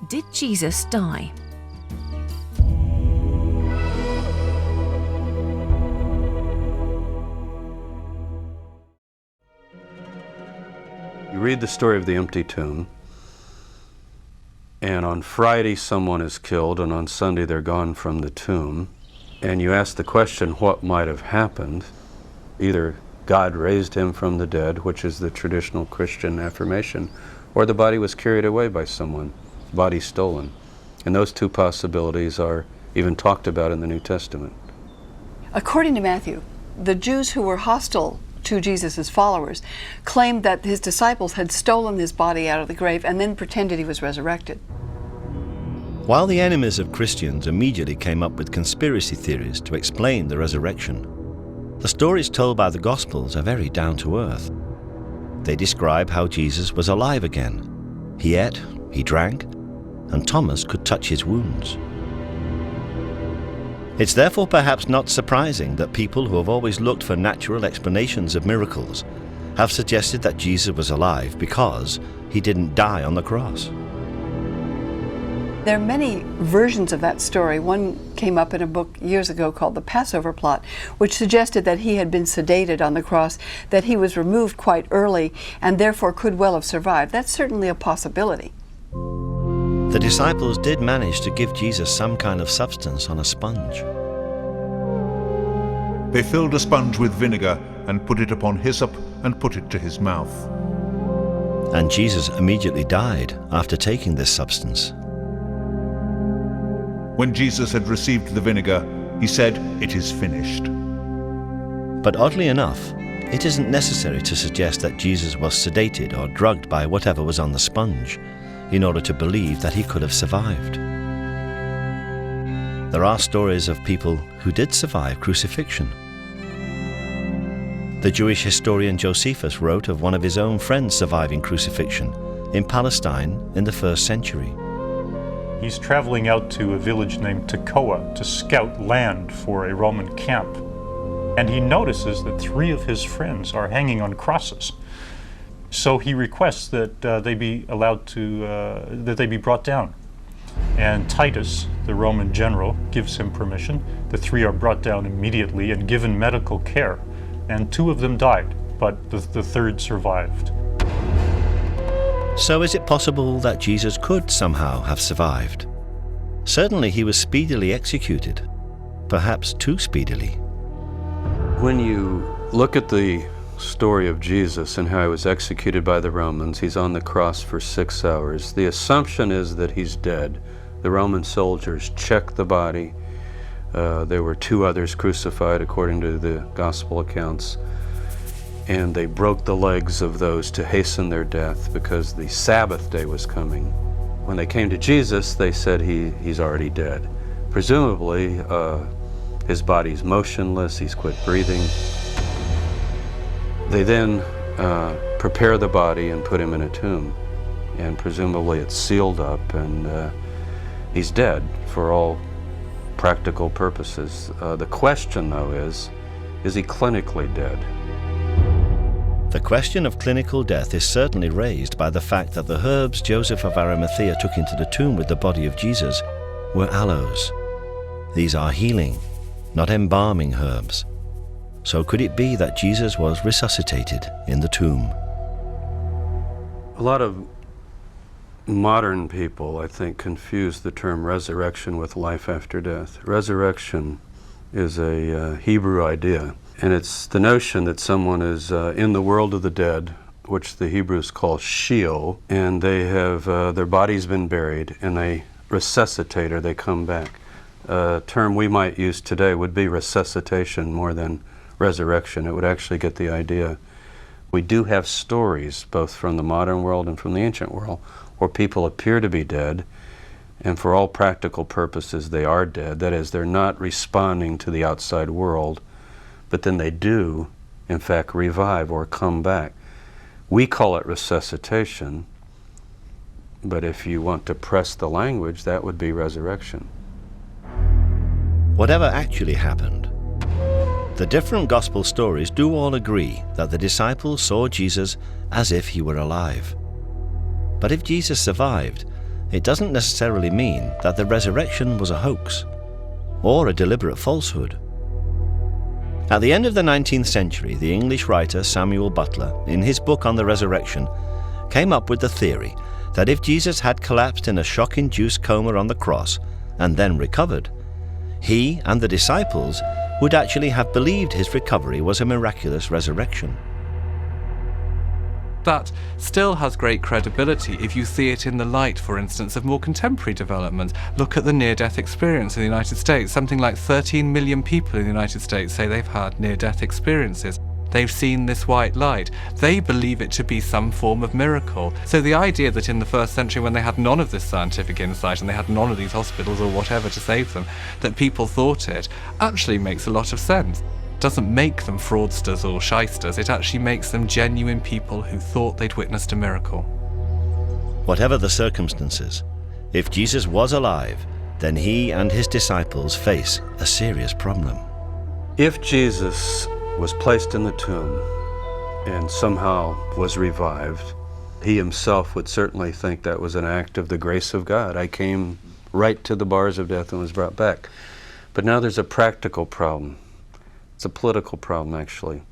Did Jesus die? You read the story of the empty tomb, and on Friday someone is killed, and on Sunday they're gone from the tomb, and you ask the question, what might have happened? Either God raised him from the dead, which is the traditional Christian affirmation, or the body was carried away by someone, body stolen. And those two possibilities are even talked about in the New Testament. According to Matthew, the Jews who were hostile to Jesus' followers claimed that his disciples had stolen his body out of the grave and then pretended he was resurrected. While the enemies of Christians immediately came up with conspiracy theories to explain the resurrection, the stories told by the Gospels are very down-to-earth. They describe how Jesus was alive again. He ate, he drank, and Thomas could touch his wounds. It's therefore perhaps not surprising that people who have always looked for natural explanations of miracles have suggested that Jesus was alive because he didn't die on the cross. There are many versions of that story. One came up in a book years ago called The Passover Plot, which suggested that he had been sedated on the cross, that he was removed quite early, and therefore could well have survived. That's certainly a possibility. The disciples did manage to give Jesus some kind of substance on a sponge. They filled a sponge with vinegar and put it upon hyssop and put it to his mouth. And Jesus immediately died after taking this substance. When Jesus had received the vinegar, he said, "It is finished." But oddly enough, it isn't necessary to suggest that Jesus was sedated or drugged by whatever was on the sponge in order to believe that he could have survived. There are stories of people who did survive crucifixion. The Jewish historian Josephus wrote of one of his own friends surviving crucifixion in Palestine in the 1st century. He's traveling out to a village named Tekoa to scout land for a Roman camp. And he notices that 3 of his friends are hanging on crosses. So he requests that they be allowed to, that they be brought down. And Titus, the Roman general, gives him permission. The 3 are brought down immediately and given medical care. And 2 of them died, but the 3rd survived. So is it possible that Jesus could somehow have survived? Certainly he was speedily executed, perhaps too speedily. When you look at the story of Jesus and how he was executed by the Romans, he's on the cross for 6 hours. The assumption is that he's dead. The Roman soldiers checked the body. There were 2 others crucified according to the gospel accounts. And they broke the legs of those to hasten their death because the Sabbath day was coming. When they came to Jesus, they said he's already dead. Presumably, his body's motionless, he's quit breathing. They then prepare the body and put him in a tomb. And presumably it's sealed up and he's dead for all practical purposes. The question, though, is he clinically dead? The question of clinical death is certainly raised by the fact that the herbs Joseph of Arimathea took into the tomb with the body of Jesus were aloes. These are healing, not embalming herbs. So could it be that Jesus was resuscitated in the tomb? A lot of modern people, I think, confuse the term resurrection with life after death. Resurrection is a Hebrew idea, and it's the notion that someone is in the world of the dead, which the Hebrews call Sheol, and they have their body's been buried, and they resuscitate or they come back. A term we might use today would be resuscitation more than resurrection. It would actually get the idea. We do have stories, both from the modern world and from the ancient world, where people appear to be dead, and for all practical purposes they are dead. That is, they're not responding to the outside world, but then they do, in fact, revive or come back. We call it resuscitation, but if you want to press the language, that would be resurrection. Whatever actually happened, the different gospel stories do all agree that the disciples saw Jesus as if he were alive. But if Jesus survived, it doesn't necessarily mean that the resurrection was a hoax or a deliberate falsehood. At the end of the 19th century, the English writer Samuel Butler, in his book on the resurrection, came up with the theory that if Jesus had collapsed in a shock-induced coma on the cross and then recovered, he and the disciples would actually have believed his recovery was a miraculous resurrection. That still has great credibility if you see it in the light, for instance, of more contemporary developments. Look at the near-death experience in the United States. Something like 13 million people in the United States say they've had near-death experiences. They've seen this white light. They believe it to be some form of miracle. So the idea that in the first century, when they had none of this scientific insight and they had none of these hospitals or whatever to save them, that people thought it, actually makes a lot of sense. Doesn't make them fraudsters or shysters, it actually makes them genuine people who thought they'd witnessed a miracle. Whatever the circumstances, if Jesus was alive, then he and his disciples face a serious problem. If Jesus was placed in the tomb and somehow was revived, he himself would certainly think that was an act of the grace of God. I came right to the bars of death and was brought back. But now there's a practical problem. It's a political problem, actually.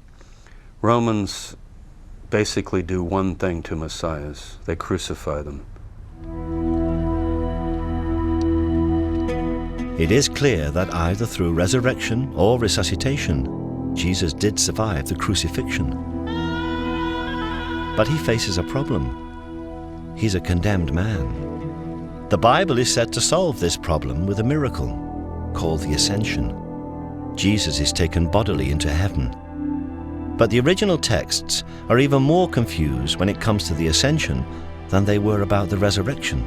Romans basically do one thing to messiahs. They crucify them. It is clear that either through resurrection or resuscitation, Jesus did survive the crucifixion. But he faces a problem. He's a condemned man. The Bible is said to solve this problem with a miracle called the Ascension. Jesus is taken bodily into heaven. But the original texts are even more confused when it comes to the Ascension than they were about the resurrection.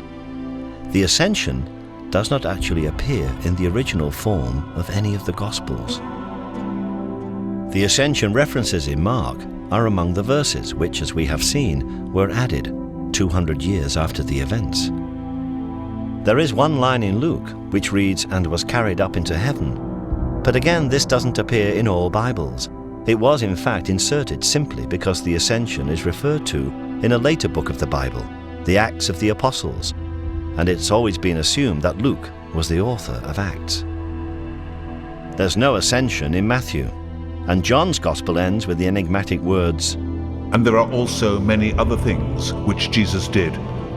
The Ascension does not actually appear in the original form of any of the Gospels. The Ascension references in Mark are among the verses which, as we have seen, were added 200 years after the events. There is one line in Luke which reads, "and was carried up into heaven." But again, this doesn't appear in all Bibles. It was in fact inserted simply because the Ascension is referred to in a later book of the Bible, the Acts of the Apostles, and it's always been assumed that Luke was the author of Acts. There's no Ascension in Matthew, and John's Gospel ends with the enigmatic words, And there are also many other things which Jesus did,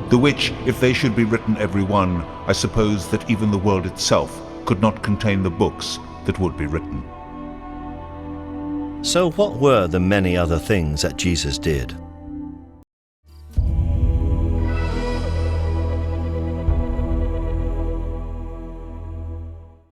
the which, if they should be written every one, I suppose that even the world itself could not contain the books that would be written. So what were the many other things that Jesus did?